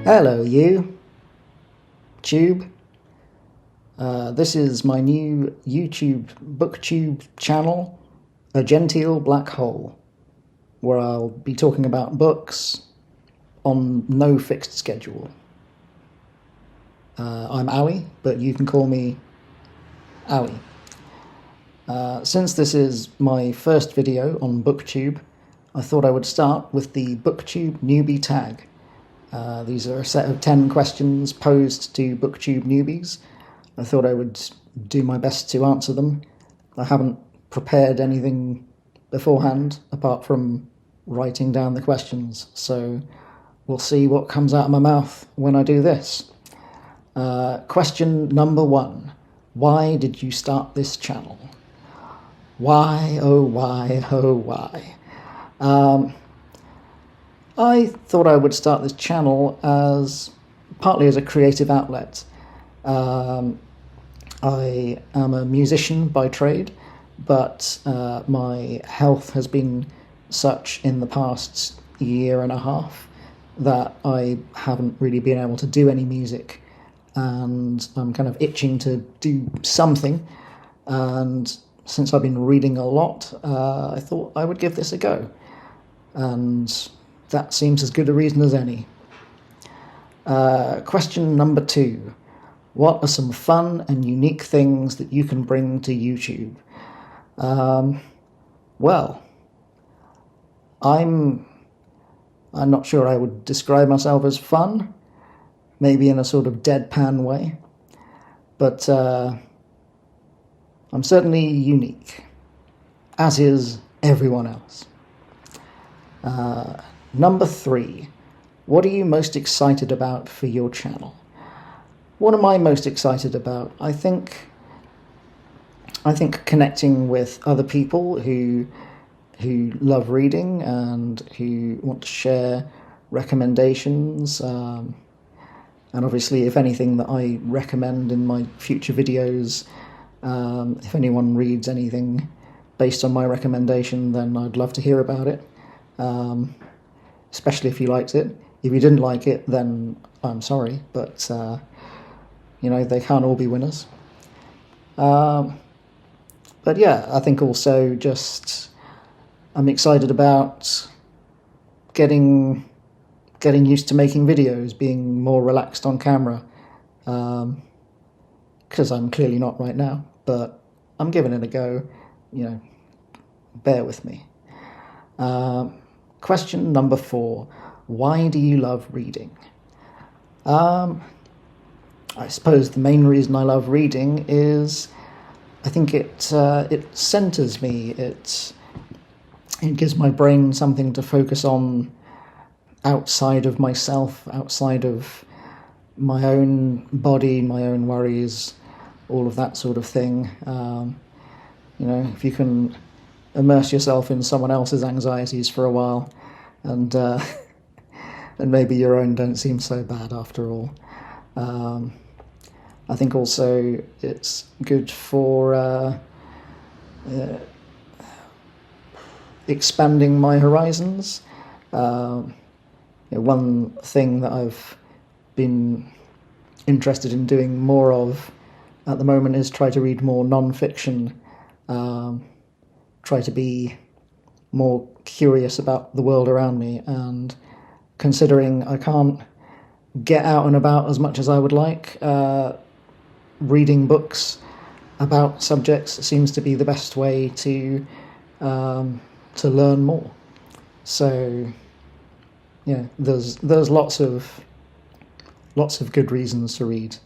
Hello you, Tube. This is my new YouTube Booktube channel, A Genteel Black Hole, where I'll be talking about books on no fixed schedule. I'm Ali, but you can call me Ali. Since this is my first video on Booktube, I thought I would start with the Booktube Newbie Tag. These are a set of 10 questions posed to Booktube newbies. I thought I would do my best to answer them. I haven't prepared anything beforehand, apart from writing down the questions, so we'll see what comes out of my mouth when I do this. Question number 1. Why did you start this channel? Why, oh why, oh why? I thought I would start this channel partly as a creative outlet. I am a musician by trade, but my health has been such in the past year and a half that I haven't really been able to do any music, and I'm kind of itching to do something, and since I've been reading a lot, I thought I would give this a go, and that seems as good a reason as any. Question number 2. What are some fun and unique things that you can bring to YouTube? Well, I'm not sure I would describe myself as fun, maybe in a sort of deadpan way, but I'm certainly unique, as is everyone else. Number 3. What are you most excited about for your channel? What am I most excited about? I think connecting with other people who love reading and who want to share recommendations, and obviously if anything that I recommend in my future videos, if anyone reads anything based on my recommendation, then I'd love to hear about it. Especially if you liked it. If you didn't like it, then I'm sorry, but they can't all be winners. But yeah, I think also just I'm excited about getting used to making videos, being more relaxed on camera, because I'm clearly not right now, but I'm giving it a go. Bear with me. Question number 4. Why do you love reading? I suppose the main reason I love reading is I think it centers me. It gives my brain something to focus on outside of myself, outside of my own body, my own worries, all of that sort of thing. If you can immerse yourself in someone else's anxieties for a while, and maybe your own don't seem so bad after all. I think also it's good for expanding my horizons. One thing that I've been interested in doing more of at the moment is try to read more non-fiction, try to be more curious about the world around me, and considering I can't get out and about as much as I would like, reading books about subjects seems to be the best way to learn more. So there's lots of good reasons to read.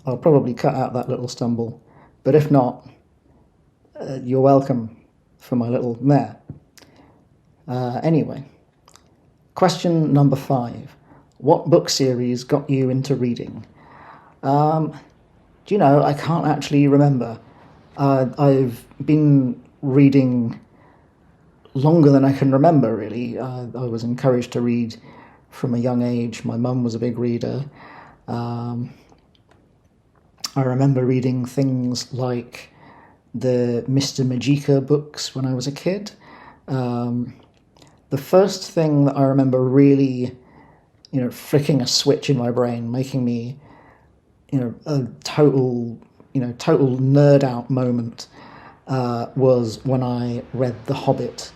I'll probably cut out that little stumble, but if not, you're welcome for my little meh. Anyway, question number 5. What book series got you into reading? I can't actually remember. I've been reading longer than I can remember, really. I was encouraged to read from a young age. My mum was a big reader. I remember reading things like the Mr. Magica books when I was a kid, The first thing that I remember really, flicking a switch in my brain, making me, a total nerd out moment, was when I read The Hobbit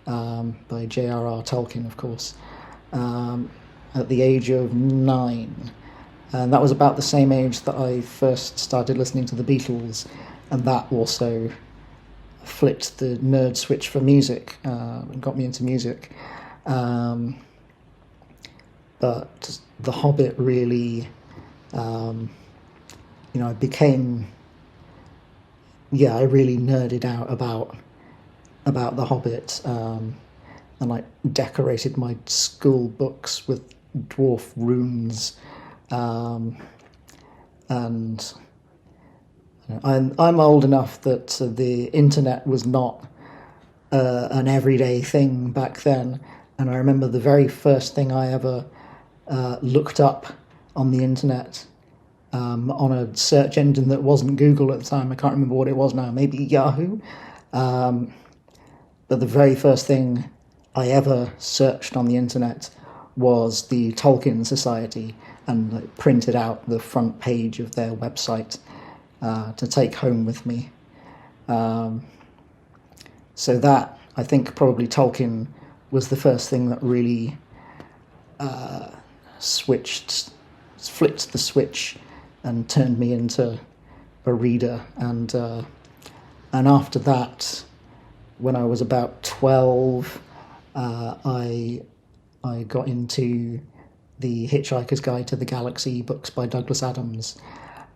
by J.R.R. Tolkien, of course, at the age of 9. And that was about the same age that I first started listening to the Beatles, and that also flipped the nerd switch for music and got me into music. But The Hobbit really, I became, I really nerded out about The Hobbit, and like decorated my school books with dwarf runes, and I'm old enough that the internet was not an everyday thing back then, and I remember the very first thing I ever looked up on the internet, on a search engine that wasn't Google at the time. I can't remember what it was now, maybe Yahoo. But the very first thing I ever searched on the internet was the Tolkien Society, and printed out the front page of their website to take home with me. So that, I think probably Tolkien was the first thing that really flipped the switch and turned me into a reader. And after that, when I was about 12, I got into the Hitchhiker's Guide to the Galaxy books by Douglas Adams,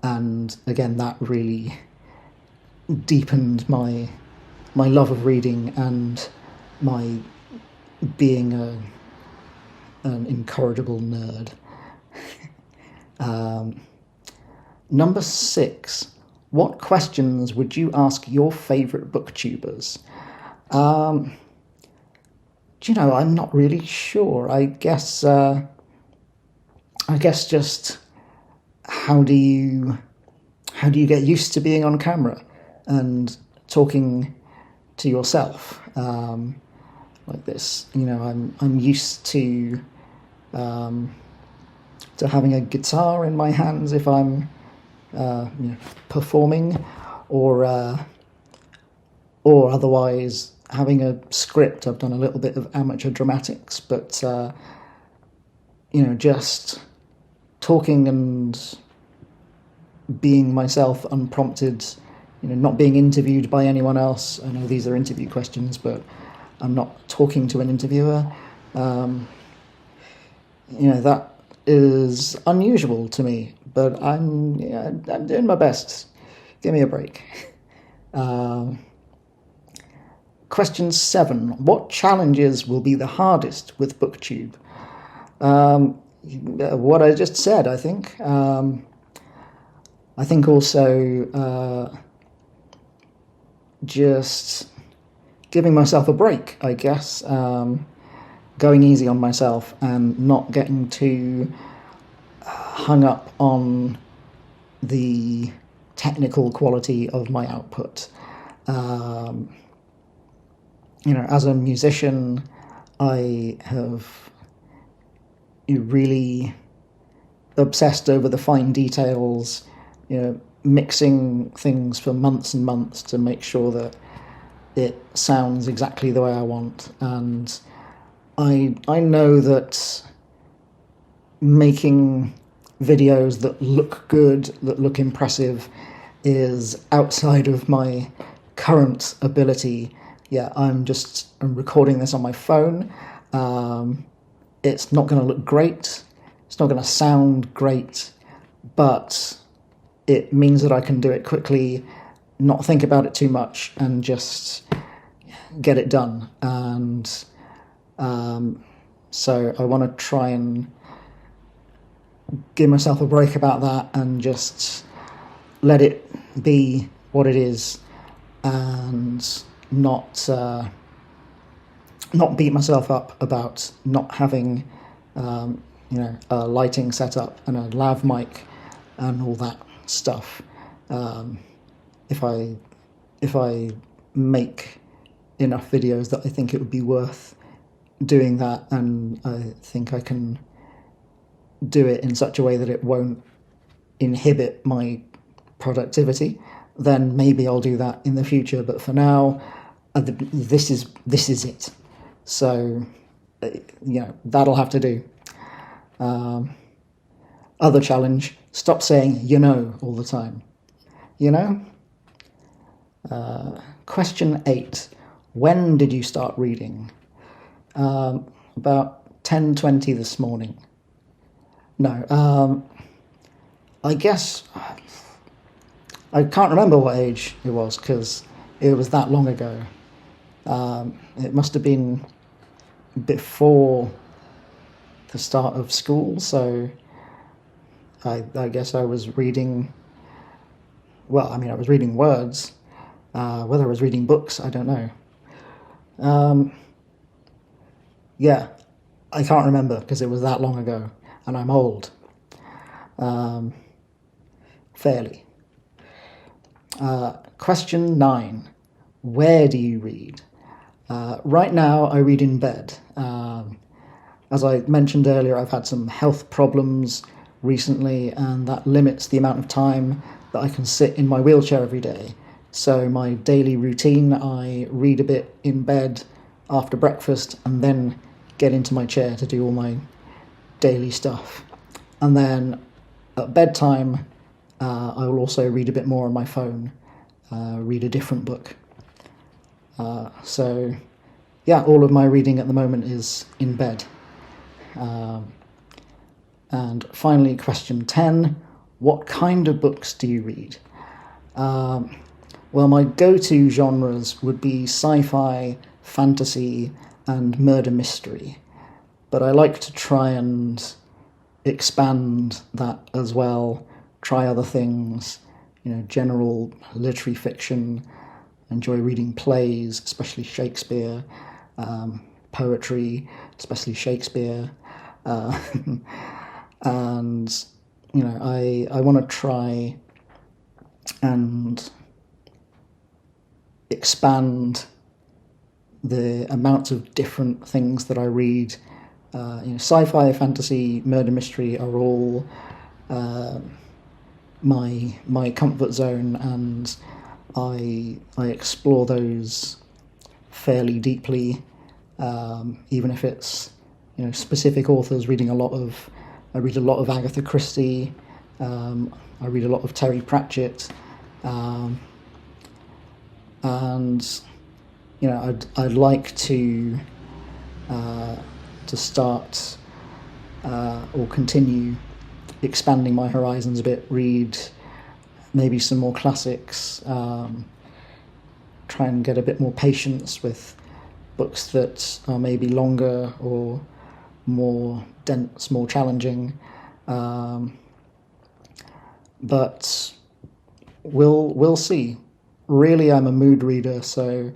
and again that really deepened my love of reading and my being an incorrigible nerd. Number 6. What questions would you ask your favourite booktubers? I'm not really sure. I guess just how do you get used to being on camera and talking to yourself like this? I'm used to having a guitar in my hands if I'm performing, or otherwise having a script. I've done a little bit of amateur dramatics, but just talking and being myself unprompted, not being interviewed by anyone else. I know these are interview questions, but I'm not talking to an interviewer. That is unusual to me, but I'm doing my best. Give me a break. Question 7. What challenges will be the hardest with Booktube? What I just said, I think. I think also just giving myself a break, I guess. Going easy on myself and not getting too hung up on the technical quality of my output. As a musician, I have really obsessed over the fine details, mixing things for months and months to make sure that it sounds exactly the way I want. And I know that making videos that look good, that look impressive, is outside of my current ability. I'm recording this on my phone. It's not going to look great. It's not going to sound great, but it means that I can do it quickly, not think about it too much, and just get it done. And so I want to try and give myself a break about that and just let it be what it is, and not beat myself up about not having a lighting setup and a lav mic and all that stuff. If I make enough videos that I think it would be worth doing that, and I think I can do it in such a way that it won't inhibit my productivity, then maybe I'll do that in the future. But for now, this is it. So, that'll have to do. Other challenge, stop saying all the time. Question 8. When did you start reading? About 10:20 this morning. No, I guess I can't remember what age it was because it was that long ago. It must have been before the start of school, so I guess I was reading. Well, I was reading words. Whether I was reading books, I don't know. Yeah, I can't remember because it was that long ago, and I'm old. Fairly. Question 9. Where do you read? Right now, I read in bed. As I mentioned earlier, I've had some health problems recently, and that limits the amount of time that I can sit in my wheelchair every day. So my daily routine, I read a bit in bed after breakfast and then get into my chair to do all my daily stuff. And then at bedtime, I will also read a bit more on my phone, read a different book. So, yeah, all of my reading at the moment is in bed. And finally, question 10, what kind of books do you read? Well, my go-to genres would be sci-fi, fantasy, and murder mystery. But I like to try and expand that as well, try other things, general literary fiction. I enjoy reading plays, especially Shakespeare, poetry, especially Shakespeare, and I want to try and expand the amount of different things that I read. Sci-fi, fantasy, murder mystery are all my comfort zone, and I explore those fairly deeply, even if it's specific authors. I read a lot of Agatha Christie. I read a lot of Terry Pratchett, and I'd like to start or continue expanding my horizons a bit. Read maybe some more classics. Try and get a bit more patience with books that are maybe longer or more dense, more challenging. But we'll see. Really, I'm a mood reader, so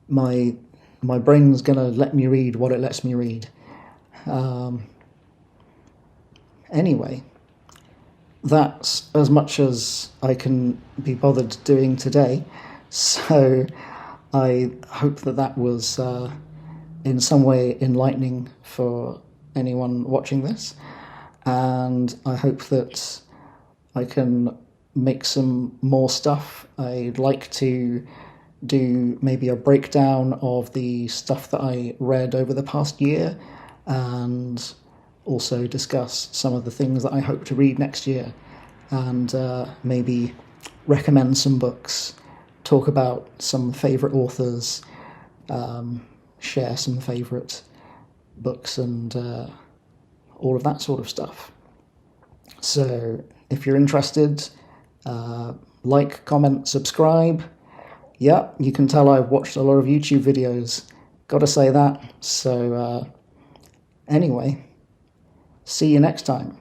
my brain's gonna let me read what it lets me read. Anyway, that's as much as I can be bothered doing today. So I hope that was in some way enlightening for anyone watching this, and I hope that I can make some more stuff. I'd like to do maybe a breakdown of the stuff that I read over the past year, and also discuss some of the things that I hope to read next year, and maybe recommend some books, talk about some favourite authors, share some favourite books, and all of that sort of stuff. So if you're interested, like, comment, subscribe. Yeah, you can tell I've watched a lot of YouTube videos, gotta say that. So anyway, see you next time.